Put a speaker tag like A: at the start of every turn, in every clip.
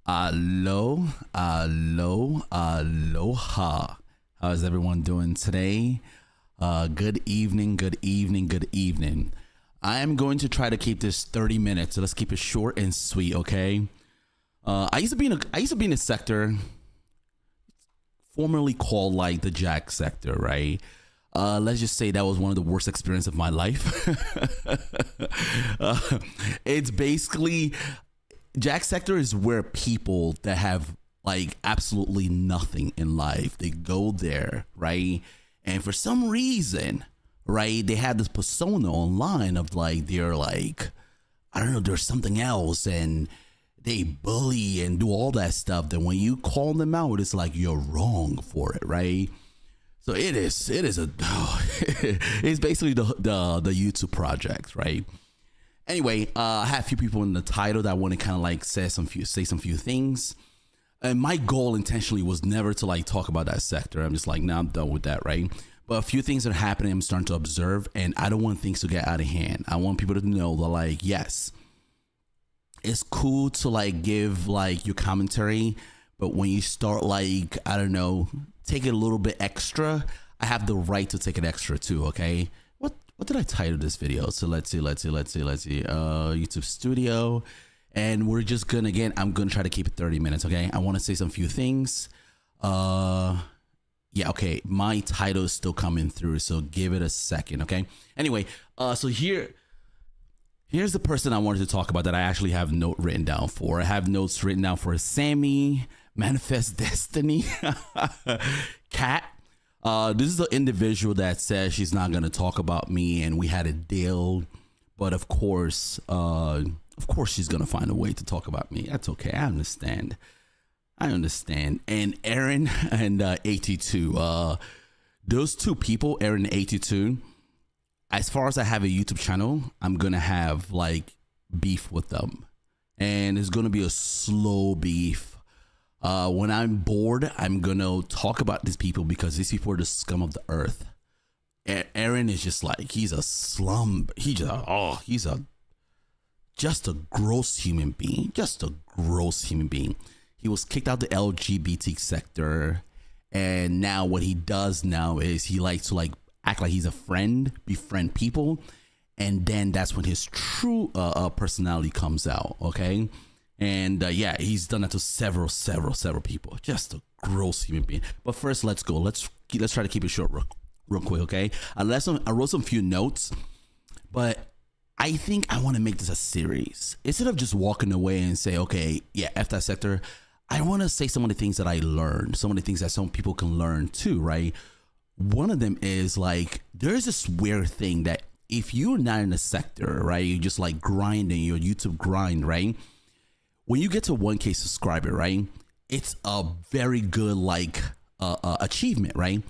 A: Aloha. How is everyone doing today? Good evening, good evening, good evening. I am going to try to keep this 30 minutes, so let's keep it short and sweet, okay? I used to be in a sector formerly called like the Jack sector, right? Let's just say that was one of the worst experiences of my life. It's basically Jack sector is where people that have like absolutely nothing in life, they go there, right? And for some reason, right, they have this persona online of like they're like, I don't know, there's something else, and they bully and do all that stuff. Then when you call them out, it's like you're wrong for it, right? So it's basically the YouTube project, right? Anyway, I have a few people in the title that want to kind of like say some few things. And my goal intentionally was never to like talk about that sector. I'm just like, nah, I'm done with that, right? But a few things are happening. I'm starting to observe, and I don't want things to get out of hand. I want people to know that, like, yes, it's cool to like give like your commentary, but when you start like, I don't know, take it a little bit extra, I have the right to take it extra too. Okay. What did I title this video? So let's see. YouTube Studio. And we're just gonna, again, I'm gonna try to keep it 30 minutes. Okay. I want to say some few things. Yeah. Okay. My title is still coming through, so give it a second. Okay. Anyway, so here's the person I wanted to talk about that I actually have note written down for. I have notes written down for Sammy, Manifest Destiny, Cat. This is the individual that says she's not gonna talk about me, and we had a deal, but of course she's gonna find a way to talk about me. That's okay. I understand. And Aaron and 82. Those two people, Aaron and 82. As far as I have a YouTube channel, I'm gonna have like beef with them, and it's gonna be a slow beef. When I'm bored, I'm gonna talk about these people because these people are the scum of the earth. Aaron is just like, he's a slum. He's just a gross human being. He was kicked out the LGBT sector, and now what he does now is he likes to like act like he's a friend, befriend people, and then that's when his true personality comes out. Okay. And yeah, he's done that to several people. Just a gross human being. But first, let's go. Let's try to keep it short real quick, okay? I wrote some few notes, but I think I want to make this a series. Instead of just walking away and say, okay, yeah, F that sector, I want to say some of the things that I learned, some of the things that some people can learn too, right? One of them is like, there's this weird thing that if you're not in a sector, right, you're just like grinding your YouTube grind, right? When you get to 1K subscriber, right, it's a very good like achievement, right?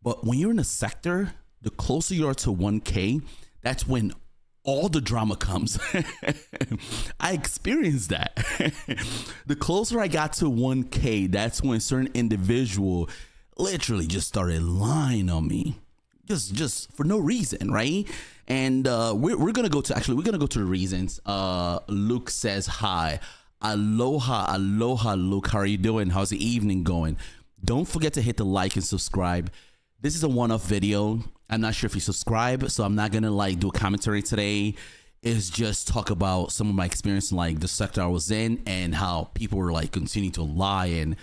A: But when you're in a sector, the closer you are to 1K, that's when all the drama comes. I experienced that. The closer I got to 1K, that's when certain individual literally just started lying on me, just for no reason, right? And we're gonna go to the reasons. Luke says hi. Aloha, Luke. How are you doing? How's the evening going? Don't forget to hit the like and subscribe. This is a one-off video. I'm not sure if you subscribe, so I'm not gonna like do a commentary today. It's just talk about some of my experience in like the sector I was in and how people were like continuing to lie, and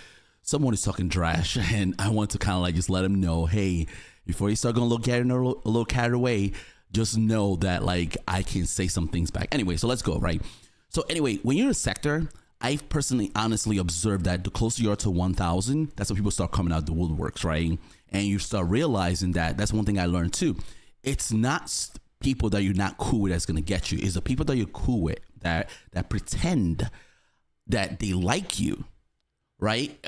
A: someone is talking trash, and I want to kind of like just let them know, hey, before you start going a little carried away, just know that like I can say some things back. Anyway, so let's go, right? So anyway, when you're in a sector, I've personally honestly observed that the closer you are to 1,000, that's when people start coming out the woodworks, right? And you start realizing that that's one thing I learned too. It's not people that you're not cool with that's gonna get you. It's the people that you're cool with that pretend that they like you, right?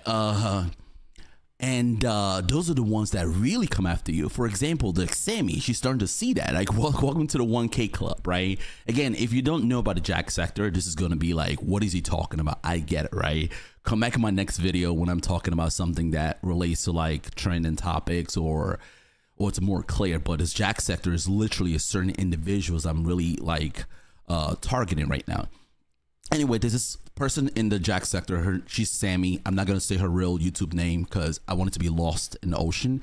A: And those are the ones that really come after you. For example, the Sammy, she's starting to see that. Like, welcome to the 1K club, right? Again, if you don't know about the Jack sector, this is going to be like, what is he talking about? I get it, right? Come back in my next video when I'm talking about something that relates to like trending topics or it's more clear. But this Jack sector is literally a certain individuals I'm really like targeting right now. Anyway, this is person in the Jack sector, she's Sammy. I'm not gonna say her real YouTube name because I want it to be lost in the ocean.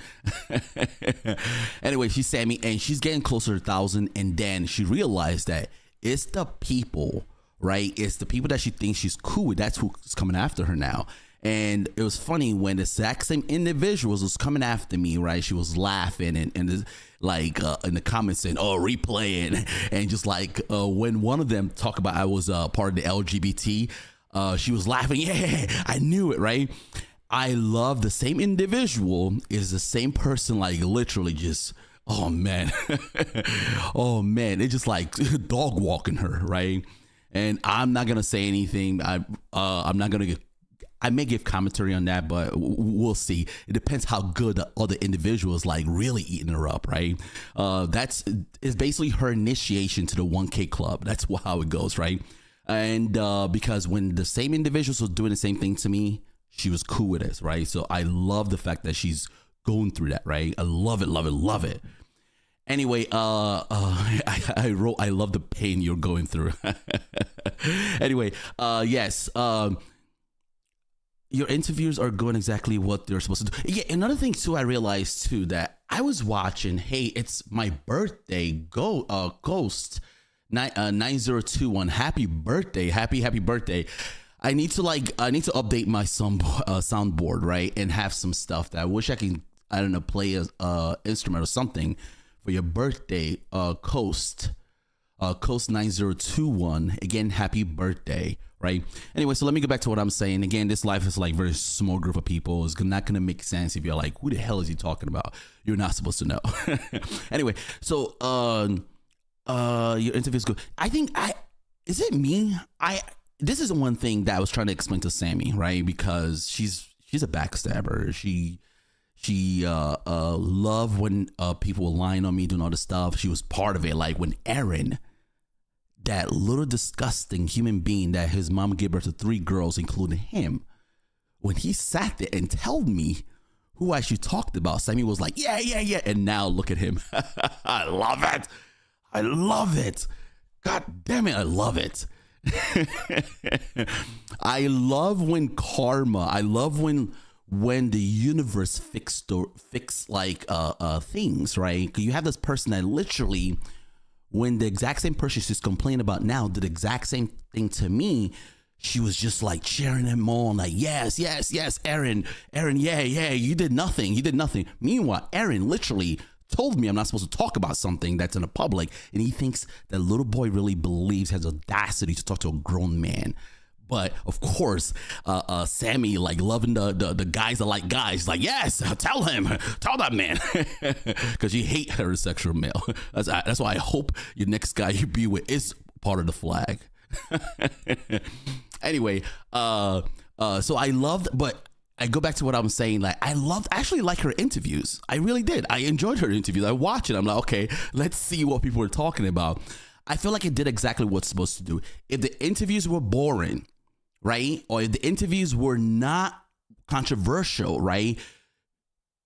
A: Anyway, she's Sammy, and she's getting closer to 1,000. And then she realized that it's the people, right? It's the people that she thinks she's cool with. That's who's coming after her now. And it was funny when the exact same individuals was coming after me, right? She was laughing and like in the comments saying, "Oh, replaying," and just like when one of them talked about I was part of the LGBT, she was laughing. Yeah, I knew it, right? I love the same individual is the same person, like literally just, oh man, oh man, it's just like dog walking her, right? And I'm not gonna say anything. I'm not gonna I may give commentary on that, but we'll see. It depends how good the other individuals like really eating her up, right? It's basically her initiation to the 1K club. That's how it goes, right? And because when the same individuals was doing the same thing to me, she was cool with it, right? So I love the fact that she's going through that, right? I love it, love it, love it. Anyway, I wrote, I love the pain you're going through. Anyway, yes. Your interviews are going exactly what they're supposed to do. Yeah, another thing too, I realized too that I was watching. Hey, it's my birthday. Ghost 9021. Happy birthday! Happy birthday! I need to update my soundboard, right, and have some stuff that I wish I can. I don't know, play a instrument or something for your birthday. Coast 9021. Again, happy birthday. Right. Anyway, so let me go back to what I'm saying. Again, this life is like very small group of people. It's not going to make sense if you're like, who the hell is he talking about? You're not supposed to know. Anyway, so your interview is good. I think is it me? This is one thing that I was trying to explain to Sammy, right? Because she's a backstabber. She loved when people were lying on me, doing all this stuff. She was part of it. Like when Aaron, that little disgusting human being that his mom gave birth to 3 girls, including him, when he sat there and told me who I actually talked about, Sammy was like, yeah. And now look at him. I love it. I love it. God damn it. I love it. I love when karma, I love when the universe fix like things, right? 'Cause you have this person that literally, when the exact same person she's complaining about now did the exact same thing to me, she was just like cheering him on, like, yes, Aaron, yeah, you did nothing. Meanwhile, Aaron literally told me I'm not supposed to talk about something that's in the public, and he thinks that little boy really believes, has audacity to talk to a grown man. But of course, Sammy, like loving the guys that like guys, like, yes, tell that man, because you hate heterosexual male. That's why I hope your next guy you be with is part of the flag. Anyway, so I loved, but I go back to what I'm saying. Like I actually like her interviews. I really did. I enjoyed her interviews. I watch it. I'm like, okay, let's see what people are talking about. I feel like it did exactly what it's supposed to do. If the interviews were boring, right, or if the interviews were not controversial, right,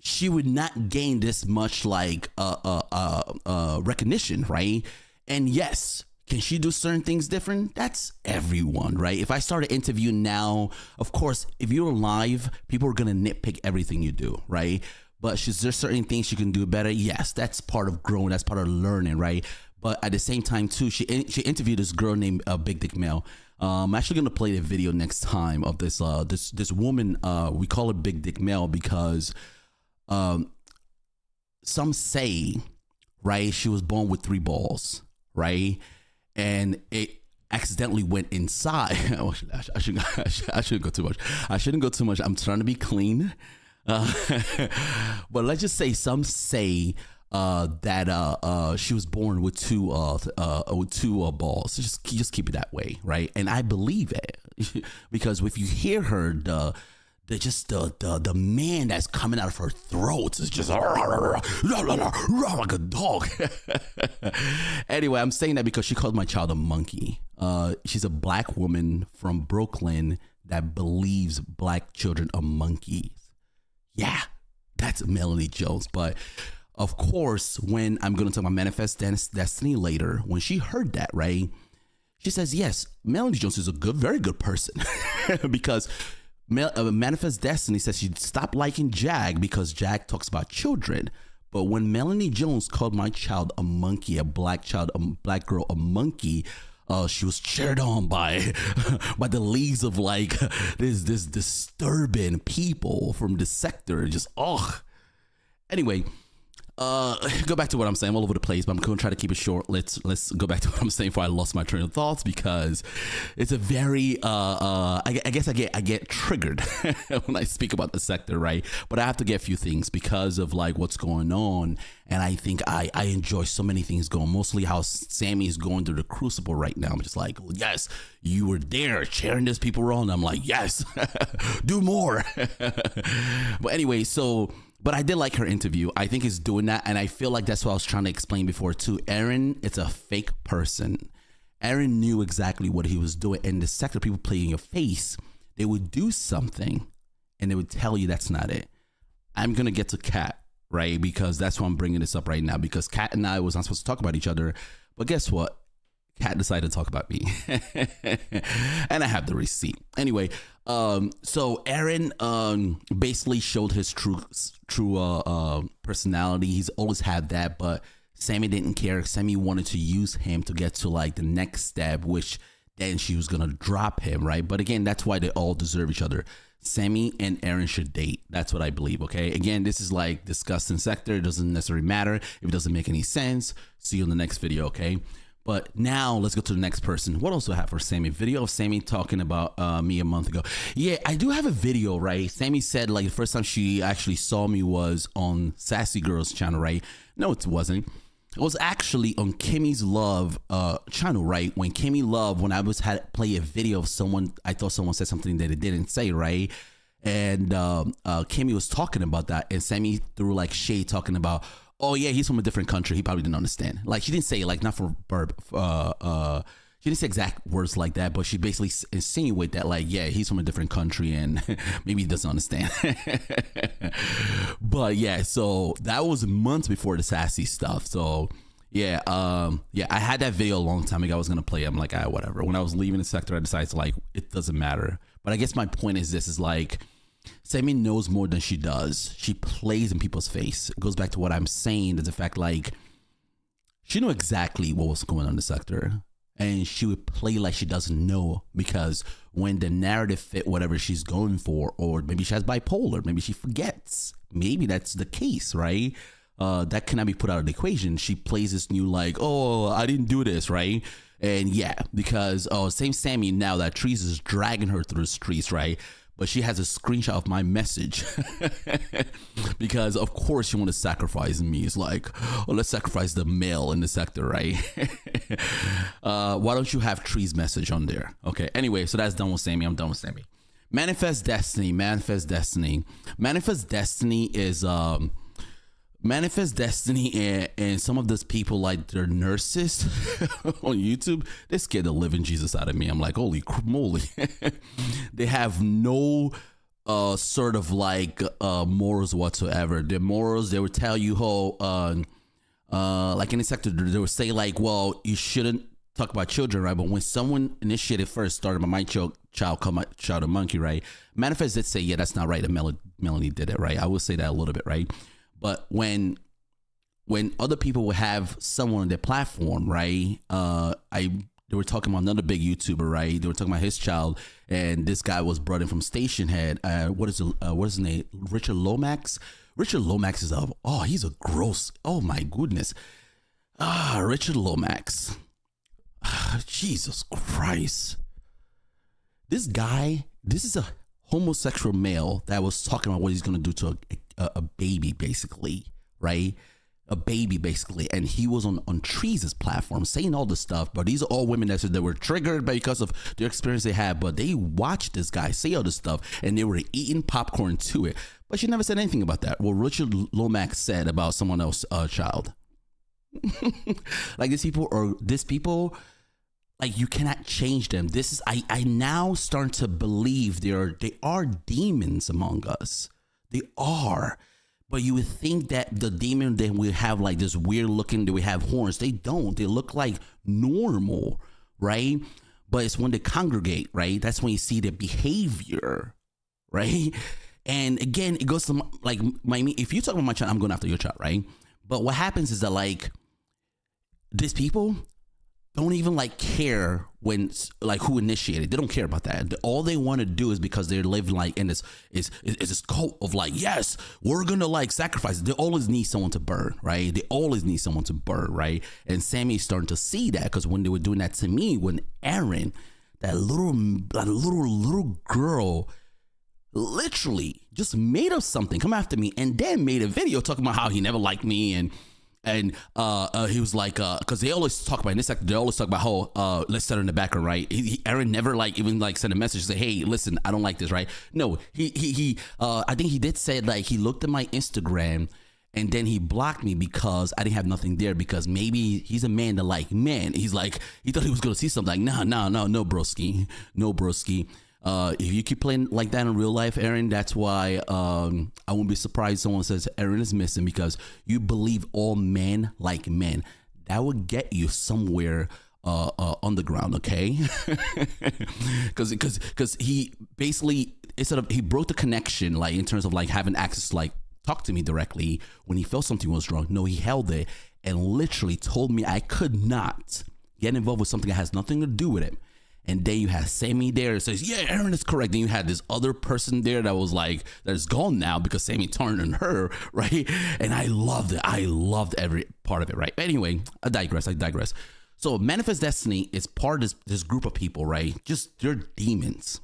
A: she would not gain this much like recognition, right? And yes, can she do certain things different? That's everyone, right? If I start an interview now, of course, if you're live, people are gonna nitpick everything you do, right? But is there certain things she can do better? Yes, that's part of growing. That's part of learning, right? But at the same time, too, she interviewed this girl named Big Dick Male. I'm actually gonna play the video next time of this this woman. We call her Big Dick Male because some say, right, she was born with 3 balls, right, and it accidentally went inside. I shouldn't go too much. I shouldn't go too much. I'm trying to be clean. But let's just say some say that she was born with two balls. Just keep it that way, right? And I believe it because if you hear her, the man that's coming out of her throat is just like a dog. Anyway, I'm saying that because she called my child a monkey. She's a black woman from Brooklyn that believes black children are monkeys. Yeah, that's Melanie Jones. But of course, when I'm going to talk about Manifest Destiny later, when she heard that, right, She says, yes, Melanie Jones is a very good person because Manifest Destiny says she stopped liking Jag because Jag talks about children. But when Melanie Jones called my child a monkey, a black girl, a monkey, she was cheered on by the leagues of like this disturbing people from the sector. Just anyway. Go back to what I'm saying. I'm all over the place, but I'm going to try to keep it short. Let's go back to what I'm saying before I lost my train of thoughts, because it's a very I guess I get triggered when I speak about the sector, right? But I have to get a few things because of like what's going on, and I think I enjoy so many things going. Mostly how Sammy is going through the crucible right now. I'm just like, yes, you were there cheering these people on. I'm like, yes, do more. But anyway, but I did like her interview. I think it's doing that. And I feel like that's what I was trying to explain before too. Aaron, it's a fake person. Aaron knew exactly what he was doing. And the sector people play in your face, they would do something and they would tell you that's not it. I'm going to get to Kat, right? Because that's why I'm bringing this up right now. Because Kat and I was not supposed to talk about each other. But guess what? Kat decided to talk about me. And I have the receipt. Anyway, so Aaron basically showed his true personality. He's always had that, but Sammy didn't care. Sammy wanted to use him to get to like the next step, which then she was gonna drop him, right? But again, that's why they all deserve each other. Sammy and Aaron should date. That's what I believe, okay? Again, this is like discussing sector. It doesn't necessarily matter if it doesn't make any sense. See you in the next video, okay? But now let's go to the next person. What else do I have for Sammy? Video of Sammy talking about me a month ago. Yeah, I do have a video, right? Sammy said like the first time she actually saw me was on Sassy Girl's channel, right? No, it wasn't. It was actually on Kimmy's Love channel, right? When Kimmy Love, when I had play a video of someone, I thought someone said something that it didn't say, right? And Kimmy was talking about that, and Sammy threw like shade talking about, oh yeah, he's from a different country. He probably didn't understand. Like she didn't say like not for burp. She didn't say exact words like that, but she basically insinuated that like, yeah, he's from a different country and maybe he doesn't understand. But yeah, so that was months before the sassy stuff. So yeah, I had that video a long time ago. I was gonna play it. I'm like, whatever. When I was leaving the sector, I decided to like, it doesn't matter. But I guess my point is this is like, Sammy knows more than she does. She plays in people's face. It goes back to what I'm saying, is the fact like she knew exactly what was going on in the sector, and she would play like she doesn't know, because when the narrative fit whatever she's going for, or maybe she has bipolar, maybe she forgets, maybe that's the case, right? That cannot be put out of the equation. She plays this new like, oh, I didn't do this, right? And yeah, because same Sammy now that Trees is dragging her through the streets, right? But she has a screenshot of my message because of course she want to sacrifice me. It's like, oh, let's sacrifice the male in the sector, right? Why don't you have Tree's message on there? Okay. Anyway, so that's done with Sammy. I'm done with Sammy. Manifest Destiny. Manifest Destiny is Manifest Destiny and some of those people, like their nurses on YouTube, they scared the living Jesus out of me. I'm like, holy moly. They have no sort of like morals whatsoever. Their morals, they would tell you how like in the sector, they would say like, well, you shouldn't talk about children, right? But when someone initiated first started by my child called my child a monkey, right? Manifest did say, yeah, that's not right. And Melanie did it, right? I will say that a little bit, right? But when other people would have someone on their platform, right? They were talking about another big YouTuber, right? They were talking about his child, and this guy was brought in from Station Head. What is his name? Richard Lomax. Richard Lomax is he's a gross. Oh my goodness. Richard Lomax. Jesus Christ. This is a homosexual male that was talking about what he's gonna do to a baby, basically, right? A baby, basically, and he was on Trees' platform saying all this stuff. But these are all women that said they were triggered because of their experience they had, but they watched this guy say all this stuff and they were eating popcorn to it. But she never said anything about that. What Richard Lomax said about someone else's child. Like these people, like you cannot change them. This is I now start to believe they are demons among us. They are. But you would think that the demon then will have like this weird looking, they will have horns. They don't. They look like normal right? But it's when they congregate, right? That's when you see their behavior, right? And again, it goes to like if you talk about my child, I'm going after your child, right? But what happens is that like these people don't even like care when like who initiated. They don't care about that. All they want to do is because they're living like in this is this cult of like, yes, we're gonna like sacrifice. They always need someone to burn, right? They always need someone to burn, right? And Sammy's starting to see that because when they were doing that to me, when Aaron, that little girl, literally just made up something, come after me, and then made a video talking about how he never liked me and he was like, because they always talk about in this sector, they always talk about how let's set her in the background, right? Aaron never like even like sent a message to say, hey, listen, I don't like this, right? No, he I think he did say like he looked at my Instagram and then he blocked me because I didn't have nothing there because maybe he's a man that like men. He's like he thought he was gonna see something like no broski, no broski. If you keep playing like that in real life, Aaron, that's why I won't be surprised someone says Aaron is missing because you believe all men like men. That would get you somewhere underground, okay? Because he basically instead of he broke the connection, like in terms of like having access to like talk to me directly when he felt something was wrong. No, he held it and literally told me I could not get involved with something that has nothing to do with it. And then you have Sammy there that says, yeah, Aaron is correct. Then you had this other person there that was like, that's gone now because Sammy turned on her, right? And I loved it. I loved every part of it, right? Anyway, I digress. So Manifest Destiny is part of this group of people, right? Just, they're demons.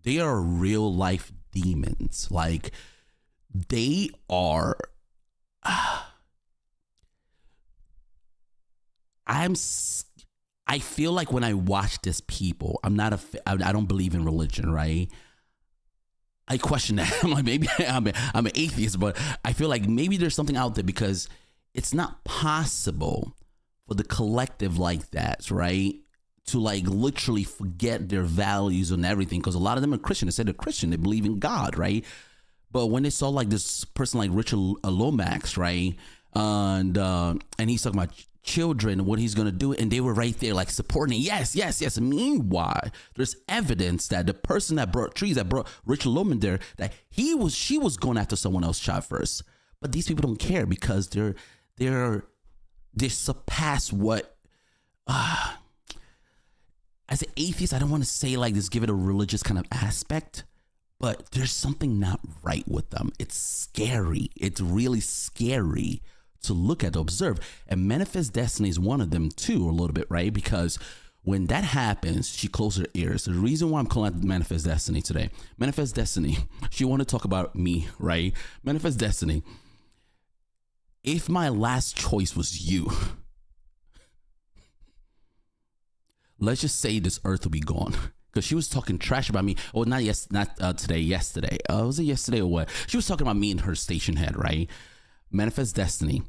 A: They are real life demons. Like, they are... I feel like when I watch this people, I don't believe in religion, right? I question that. I'm like, maybe I'm an atheist, but I feel like maybe there's something out there because it's not possible for the collective like that, right? To like literally forget their values and everything. Because a lot of them are Christian. They say they're Christian. They believe in God, right? But when they saw like this person like Richard Lomax, right? And he's talking about children, what he's gonna do, and they were right there like supporting it. Yes. Meanwhile, there's evidence that the person that brought Richard Loman there, that she was going after someone else's child first. But these people don't care because they surpass what as an atheist, I don't want to say like this, give it a religious kind of aspect, but there's something not right with them. It's scary. It's really scary to look at, to observe. And Manifest Destiny is one of them too, a little bit, right? Because when that happens, she closed her ears. The reason why I'm calling out Manifest Destiny today, Manifest Destiny, she wanted to talk about me, right? Manifest Destiny, if my last choice was you, let's just say this earth will be gone. Because she was talking trash about me. Oh, not today, yesterday. Was it yesterday or what? She was talking about me and her station head, right? Manifest Destiny.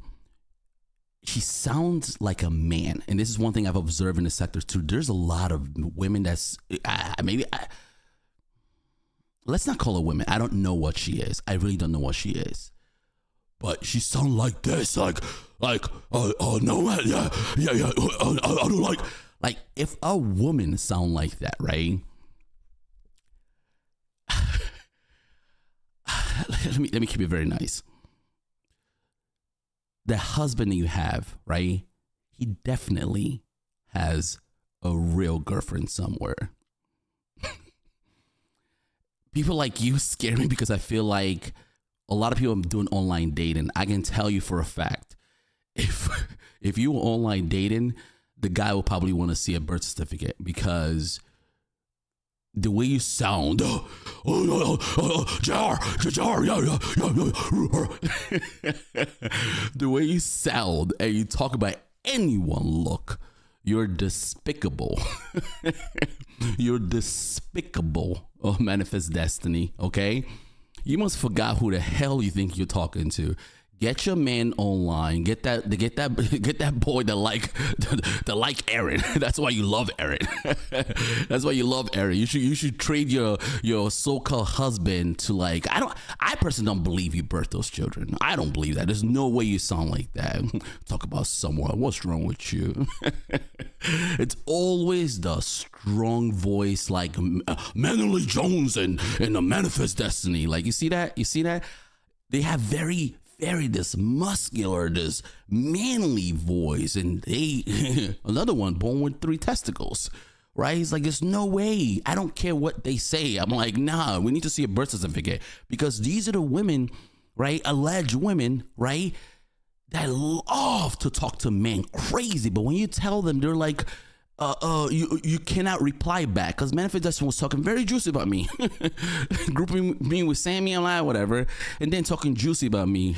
A: She sounds like a man. And this is one thing I've observed in the sector too. There's a lot of women that's let's not call her women. I don't know what she is. I really don't know what she is. But she sounds like this, no, yeah, I don't like, if a woman sound like that, right? let me keep it very nice. The husband that you have, right? He definitely has a real girlfriend somewhere. People like you scare me because I feel like a lot of people are doing online dating. I can tell you for a fact, if you were online dating, the guy will probably want to see a birth certificate because the way you sound, Jar, the way you sound and you talk about anyone, look, you're despicable. You're despicable, Manifest Destiny, okay? You must forgot who the hell you think you're talking to. Get your man online. Get that boy that like Aaron. That's why you love Aaron. That's why you love Aaron. You should trade your so-called husband to like, I personally don't believe you birthed those children. I don't believe that. There's no way you sound like that. Talk about someone. What's wrong with you? It's always the strong voice, like Manually Jones and the Manifest Destiny. Like, you see that? You see that? They have very this muscular, this manly voice, and they another one born with 3 testicles. Right? He's like, there's no way. I don't care what they say. I'm like, nah, we need to see a birth certificate, because these are the women, right? Alleged women, right? That love to talk to men crazy. But when you tell them, they're like, you cannot reply back, because Manifest Destiny was talking very juicy about me. Grouping me with Sammy and I, whatever, and then talking juicy about me.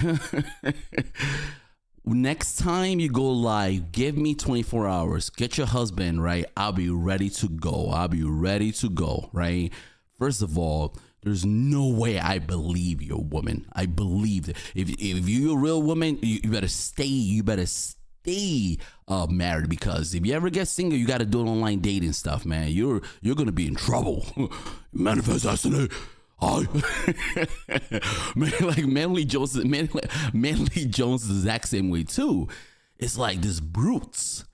A: Next time you go live, give me 24 hours. Get your husband, right? I'll be ready to go. I'll be ready to go, right? First of all, there's no way I believe you're a woman. I believe that if you're a real woman, you better stay. You better stay married, because if you ever get single, you got to do online dating stuff, man. You're gonna be in trouble. Manifest Destiny. Oh, man, like Manly Jones is the exact same way too. It's like this brutes,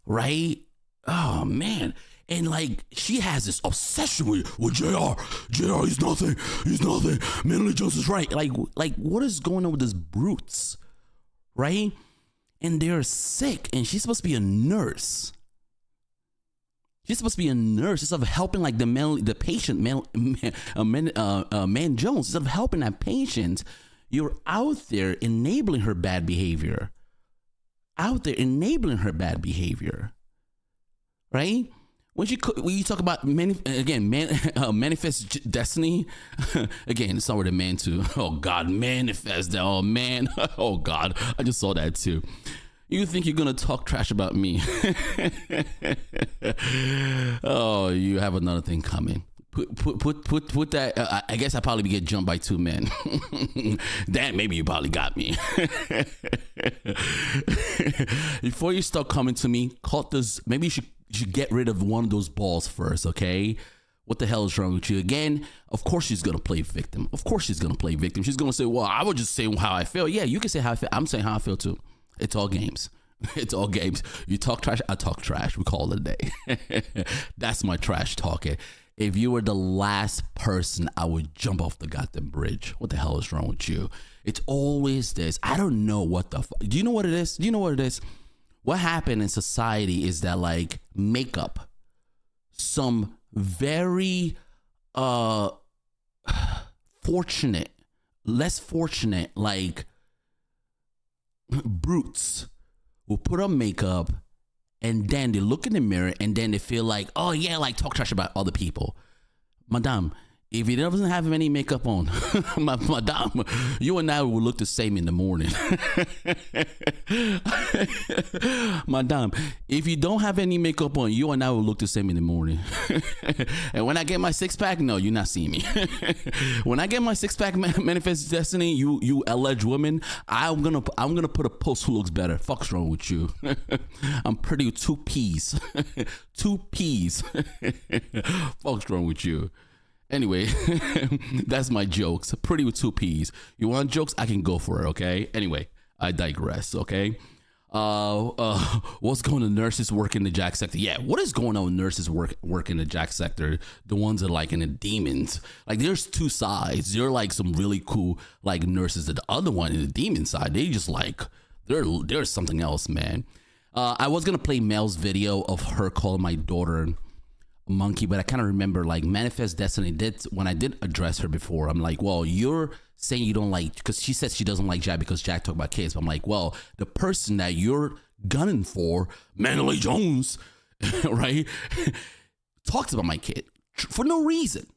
A: right? Oh man, and like she has this obsession with JR. JR, he's nothing. Manly Jones is right. Like what is going on with this brutes, right? And they're sick, and she's supposed to be a nurse. She's supposed to be a nurse instead of helping like the patient, man Jones. Instead of helping that patient, you're out there enabling her bad behavior. Right? When you talk about Manifest Destiny, again, it's not where the man to. Oh God, manifest. Oh man. Oh God, I just saw that too. You think you're gonna talk trash about me? Oh, you have another thing coming. Put that. I guess I probably get jumped by 2 men. That maybe you probably got me. Before you start coming to me, cut this. Maybe you should get rid of one of those balls first, okay? What the hell is wrong with you? Again, of course she's gonna play victim. She's gonna say, well, I would just say how I feel. Yeah, you can say how I feel. I'm saying how I feel too. It's all games. It's all games. You talk trash, I talk trash. We call it a day. That's my trash talking. If you were the last person, I would jump off the goddamn bridge. What the hell is wrong with you? It's always this. I don't know what the fuck. Do you know what it is? What happened in society is that like makeup, some very less fortunate, like brutes will put on makeup, and then they look in the mirror and then they feel like, oh yeah, like talk trash about other people. Madame, if he doesn't have any makeup on, madame, you and I will look the same in the morning. Madame, if you don't have any makeup on, you and I will look the same in the morning. And when I get my 6-pack, no, you're not seeing me. When I get my 6-pack, Manifest Destiny, you alleged woman, I'm gonna put a post who looks better. Fuck's wrong with you? I'm pretty with 2 P's. 2 P's. Fuck's wrong with you? Anyway, that's my jokes. Pretty with 2 P's. You want jokes? I can go for it, okay? Anyway, I digress, okay? What's going on? Nurses work in the jack sector. Yeah, what is going on with nurses work in the jack sector? The ones that are like in the demons. Like there's 2 sides. They're like some really cool like nurses. The other one in the demon side, they just like, there's something else, man. I was going to play Mel's video of her calling my daughter monkey, but I kind of remember like Manifest Destiny did when I did address her before. I'm like, well, you're saying you don't like, because she said she doesn't like Jack because Jack talked about kids. But I'm like, well, the person that you're gunning for, Manly Jones, right, talks about my kid for no reason.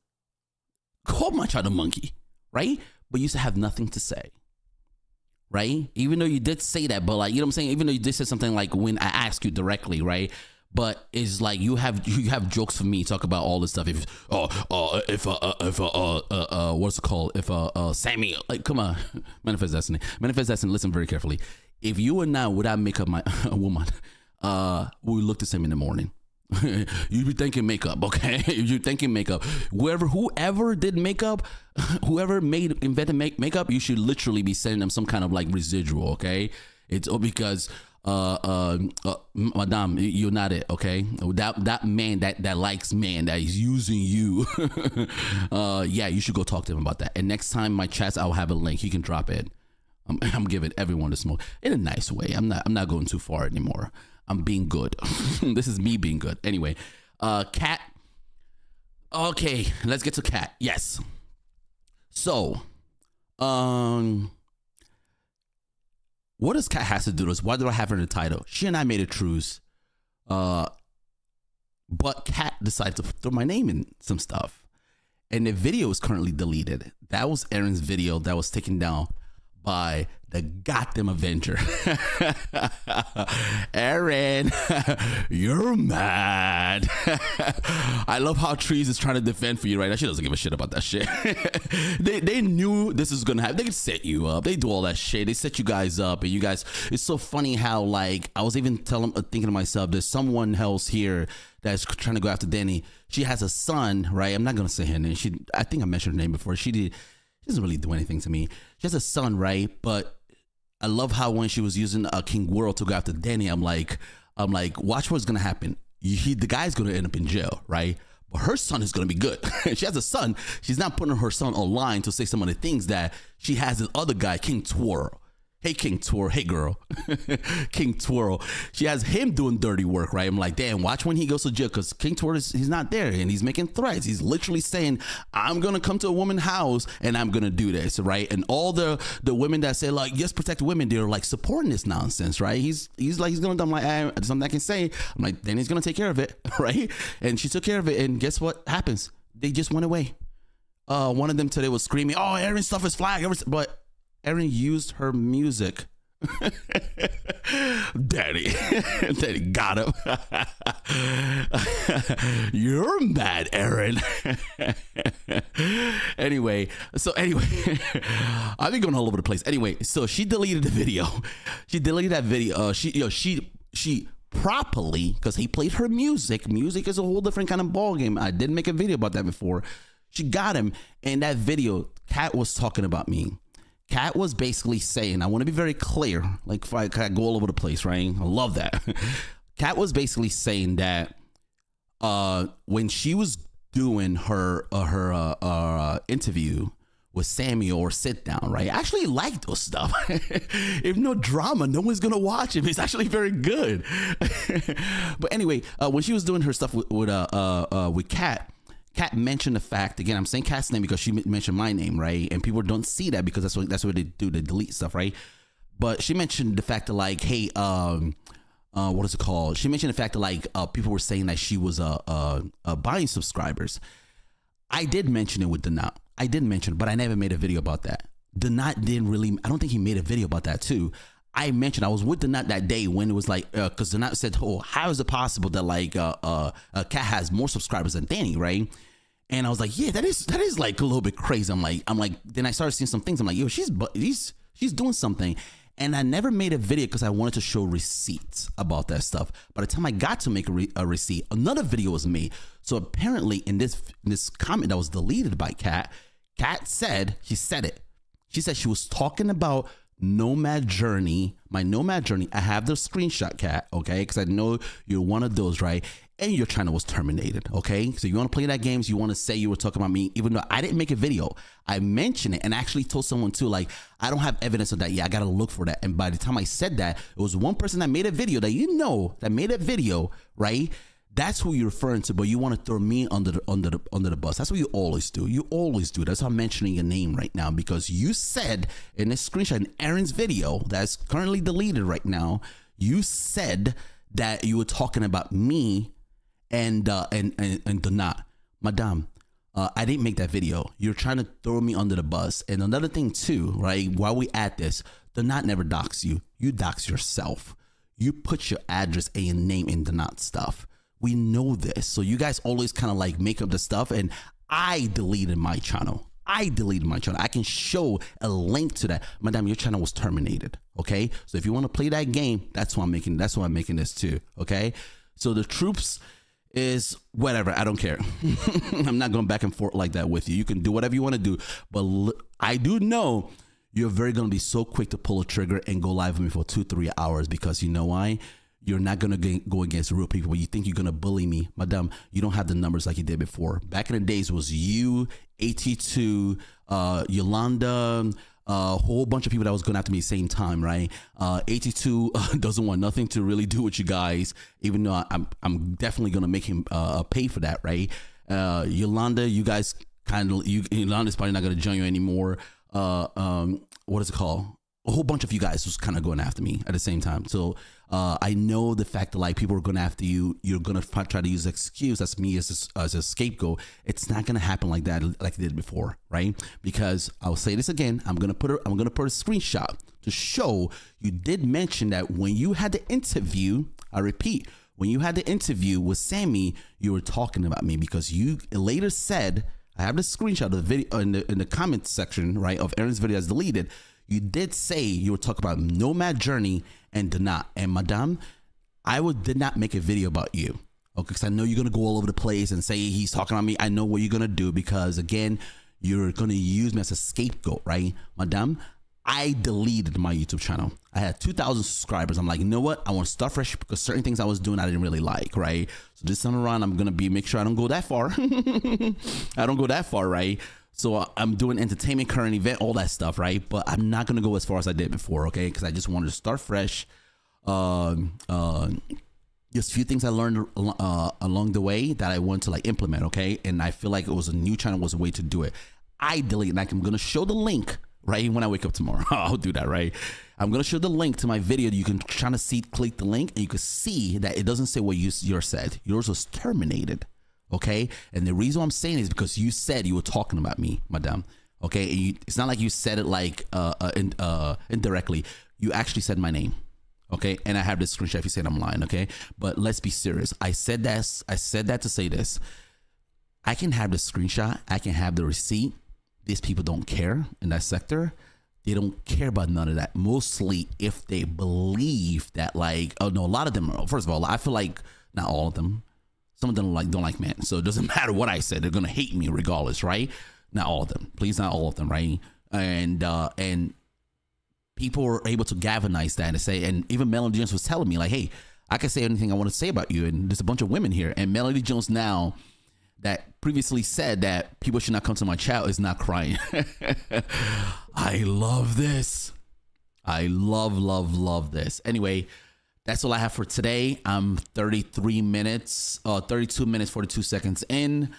A: Called my child a monkey, right? But you used to have nothing to say, right? Even though you did say that, but like, you know what I'm saying? Even though you did say something like when I asked you directly, right? But it's like you have jokes for me, talk about all this stuff. If what's it called? If Sammy, like, come on, Manifest Destiny, listen very carefully. If you and I would I make up a woman, we look the same in the morning. You be thinking makeup, okay? You're thinking makeup. Whoever did makeup, whoever invented makeup, you should literally be sending them some kind of like residual, okay? It's because Madame, you're not it, okay? That man that likes man that is using you. Yeah, you should go talk to him about that. And next time my chats, I'll have a link. He can drop it. I'm giving everyone the smoke in a nice way. I'm not going too far anymore. I'm being good. This is me being good. Anyway, Cat. Okay, let's get to Cat. Yes. So, what does Cat has to do with this? Why do I have her in the title? She and I made a truce. But Cat decided to throw my name in some stuff. And the video is currently deleted. That was Aaron's video that was taken down by the goddamn Avenger. Aaron, you're mad. I love how Trees is trying to defend for you right now. She doesn't give a shit about that shit. They knew this was gonna happen. They could set you up. They do all that shit. They set you guys up, and you guys. It's so funny how like I was even thinking to myself, there's someone else here that's trying to go after Danny. She has a son, right? I'm not gonna say her name. I think I mentioned her name before. She doesn't really do anything to me. She has a son, right? But I love how when she was using King World to go after Danny, I'm like, watch what's gonna happen. The guy's gonna end up in jail, right? But her son is gonna be good. She has a son. She's not putting her son online to say some of the things that she has this other guy, King Twirl. Hey, King Twirl. Hey, girl. King Twirl. She has him doing dirty work, right? I'm like, damn, watch when he goes to jail because King Twirl, he's not there and he's making threats. He's literally saying, I'm going to come to a woman's house and I'm going to do this, right? And all the women that say, like, yes, protect women, they're like supporting this nonsense, right? He's like, he's going to, I'm like, there's something I can say. I'm like, then he's going to take care of it, right? And she took care of it. And guess what happens? They just went away. One of them today was screaming, oh, Aaron's stuff is flagged. But Aaron used her music. Daddy got him. You're mad, Aaron. Anyway, I've been going all over the place. Anyway, so she deleted the video. She deleted that video. She properly, because he played her music. Music is a whole different kind of ball game. I didn't make a video about that before. She got him. In that video, Kat was talking about me. Kat was basically saying, I want to be very clear, like if I go all over the place, right? I love that. Kat was basically saying that when she was doing her interview with Sammy or sit down, right? I actually like those stuff. If no drama, no one's gonna watch it. It's actually very good. But anyway, when she was doing her stuff with Kat, Kat mentioned the fact, again, I'm saying Kat's name because she mentioned my name, right? And people don't see that because that's what they do, they delete stuff, right? But she mentioned the fact that like, hey, what is it called? She mentioned the fact that like people were saying that she was buying subscribers. I did mention it with Donat. I did mention it, but I never made a video about that. Donat didn't really, I don't think he made a video about that too. I mentioned I was with Donat that day when it was like, because Donat said, oh, how is it possible that like Kat has more subscribers than Danny, right? And I was like, yeah, that is like a little bit crazy. I'm like, then I started seeing some things. I'm like, yo, she's doing something. And I never made a video because I wanted to show receipts about that stuff. By the time I got to make a receipt, another video was made. So apparently in this comment that was deleted by Kat said, she said it. She said she was talking about Nomad Journey, my Nomad Journey. I have the screenshot, Kat, okay? Because I know you're one of those, right? And your channel was terminated, okay? So you want to play that games, you want to say you were talking about me, even though I didn't make a video. I mentioned it and actually told someone too, like, I don't have evidence of that. Yeah, I got to look for that. And by the time I said that, it was one person that made a video that made a video, right? That's who you're referring to, but you want to throw me under the bus. That's what you always do. You always do. That's why I'm mentioning your name right now, because you said in this screenshot in Aaron's video that's currently deleted right now, you said that you were talking about me and Donat. Madame, I didn't make that video. You're trying to throw me under the bus. And another thing too, right? While we at this, Donat never dox you. You dox yourself. You put your address and your name in Donat stuff. We know this. So you guys always kind of like make up the stuff, and I deleted my channel. I can show a link to that. Madame, your channel was terminated. Okay. So if you want to play that game, that's why I'm making this too. Okay. So the troops is whatever. I don't care. I'm not going back and forth like that with you. You can do whatever you want to do. But I do know you're very going to be so quick to pull a trigger and go live with me for 2-3 hours, because you know why? You're not going to go against real people. You think you're going to bully me. Madam, you don't have the numbers like you did before. Back in the days, it was you, AT2, Yolanda, a whole bunch of people that was going after me at the same time, right? 82 doesn't want nothing to really do with you guys, even though I'm definitely going to make him pay for that, right? Yolanda, you guys Yolanda's probably not going to join you anymore. What is it called? A whole bunch of you guys was kind of going after me at the same time. So I know the fact that like people are going after you, you're going to try to use excuse as me as a scapegoat. It's not going to happen like that, like it did before, right? Because I'll say this again. I'm going to put a screenshot to show you did mention that when you had the interview, I repeat, when you had the interview with Sammy, you were talking about me, because you later said, I have the screenshot of the video in the comment section, right, of Aaron's video that's deleted. You did say you were talking about Nomad Journey and did not. And Madame, did not make a video about you. Okay, because I know you're going to go all over the place and say he's talking about me. I know what you're going to do, because again, you're going to use me as a scapegoat, right? Madame, I deleted my YouTube channel. I had 2,000 subscribers. I'm like, you know what? I want to start fresh, because certain things I was doing I didn't really like, right? So this time around, I'm going to make sure I don't go that far. I don't go that far, right? So I'm doing entertainment, current event, all that stuff, right? But I'm not going to go as far as I did before, okay? Because I just wanted to start fresh. Just a few things I learned along the way that I want to like implement, okay? And I feel like it was a new channel was a way to do it. I deleted, like I'm going to show the link right when I wake up tomorrow. I'll do that, right? I'm going to show the link to my video. You can try to see, click the link, and you can see that it doesn't say what yours said. Yours was terminated. Okay, and the reason I'm saying is because you said you were talking about me, Madame. Okay, and it's not like you said it like indirectly. You actually said my name. Okay, and I have this screenshot if you said I'm lying. Okay, but let's be serious. I said that to say this. I can have the screenshot. I can have the receipt. These people don't care in that sector. They don't care about none of that. Mostly if they believe that, like, oh no, a lot of them. First of all, I feel like not all of them. Some of them don't like men, so it doesn't matter what I said. They're gonna hate me regardless, right? Not all of them, please, not all of them, right? And people were able to galvanize that and say, and even Melody Jones was telling me like, hey, I can say anything I want to say about you, and there's a bunch of women here. And Melody Jones now, that previously said that people should not come to my channel, is not crying. I love this. I love this. Anyway. That's all I have for today. I'm 32 minutes, 42 seconds in.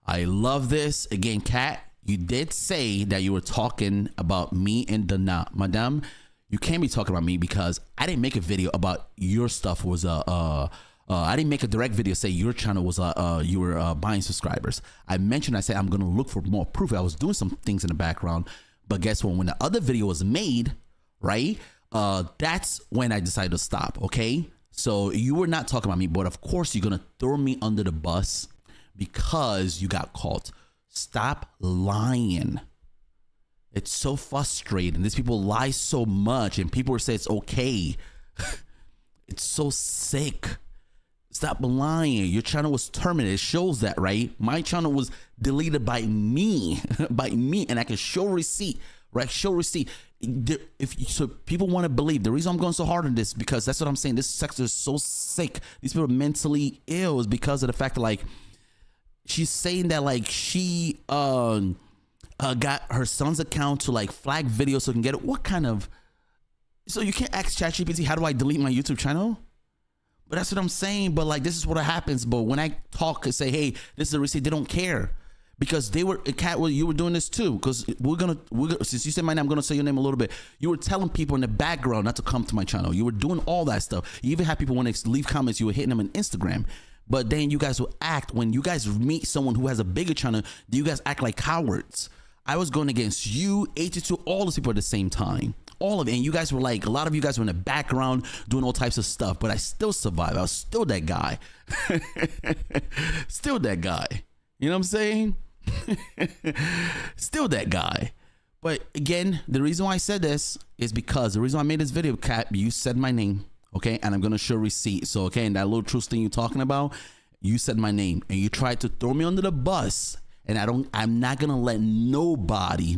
A: I love this. Again, Kat, you did say that you were talking about me and Dana. Madame, you can't be talking about me, because I didn't make a video about your stuff was I didn't make a direct video say your channel was you were buying subscribers. I said I'm gonna look for more proof. I was doing some things in the background, but guess what? When the other video was made, right? That's when I decided to stop. Okay, so you were not talking about me, but of course you're gonna throw me under the bus because you got caught. Stop lying. It's so frustrating. These people lie so much, and people say it's okay. It's so sick. Stop lying. Your channel was terminated. It shows that, right? My channel was deleted by me, and I can show receipt. Right, show receipt. So people want to believe. The reason I'm going so hard on this, because that's what I'm saying. This sector is so sick. These people are mentally ill, is because of the fact that like she's saying that like she got her son's account to like flag videos so can get it. What kind of? So you can't ask ChatGPT, how do I delete my YouTube channel? But that's what I'm saying. But like this is what happens. But when I talk and say, hey, this is a receipt, they don't care. Because they were, Kat, you were doing this too. Because we're gonna, since you said my name, I'm gonna say your name a little bit. You were telling people in the background not to come to my channel. You were doing all that stuff. You even had people when they leave comments, you were hitting them on Instagram. But then you guys will act, when you guys meet someone who has a bigger channel, you guys act like cowards. I was going against you, 82, all those people at the same time. All of it. And you guys were like, a lot of you guys were in the background doing all types of stuff. But I still survived. I was still that guy. Still that guy. You know what I'm saying? Still that guy. But again, the reason why I said this is because the reason I made this video, Kat, you said my name, okay, and I'm gonna show receipt. So okay, and that little truth thing you're talking about, you said my name and you tried to throw me under the bus, and I'm not gonna let nobody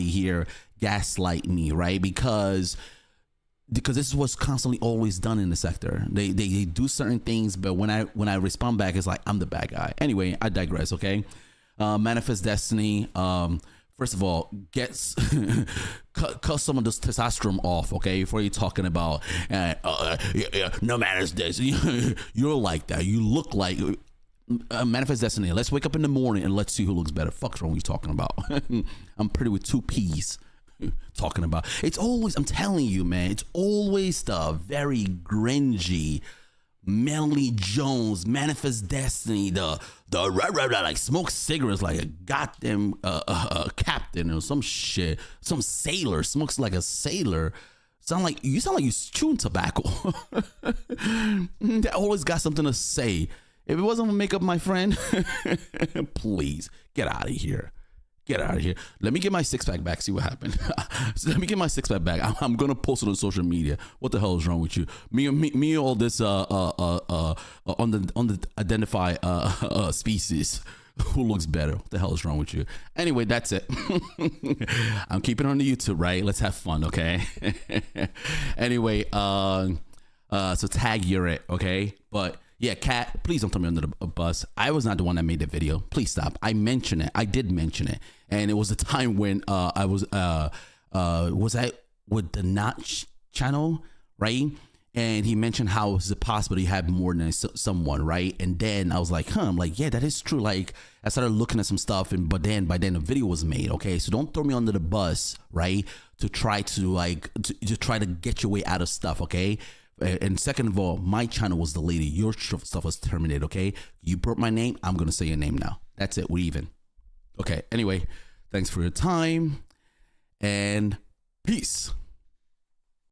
A: here gaslight me, right? Because this is what's constantly always done in the sector. They do certain things, but when I respond back, it's like I'm the bad guy. Anyway, I digress. Okay, manifest destiny. First of all, cut some of this testosterone off, okay? Before you're talking about no manifest destiny. You're like that. You look like manifest destiny. Let's wake up in the morning and let's see who looks better. Fuck's wrong? What you talking about? I'm pretty with 2 P's. Talking about it's always, I'm telling you, man, it's always the very gringy Melanie Jones, manifest destiny, the like smoke cigarettes like a goddamn captain or some shit, some sailor smokes like a sailor. Sound like you chewing tobacco. That always got something to say. If it wasn't for makeup, my friend, please get out of here. Get out of here. Let me get my 6-pack back. See what happened. Let me get my 6-pack back. I'm gonna post it on social media. What the hell is wrong with you? Me all this on the identify species. Who looks better? What the hell is wrong with you? Anyway, that's it. I'm keeping it on the YouTube, right? Let's have fun, okay? Anyway, so tag you're it, okay? But yeah, Kat, please don't throw me under the bus. I was not the one that made the video. Please stop. I mentioned it. I did mention it. And it was a time when I was I with the Notch channel, right? And he mentioned how it's possible he had more than someone, right? And then I was like, I'm like, yeah, that is true. Like, I started looking at some stuff, and by then the video was made, okay? So don't throw me under the bus, right? To try to try to get your way out of stuff, okay? And second of all, my channel was deleted. Your stuff was terminated, okay? You brought my name. I'm going to say your name now. That's it. We're even. Okay. Anyway, thanks for your time and peace.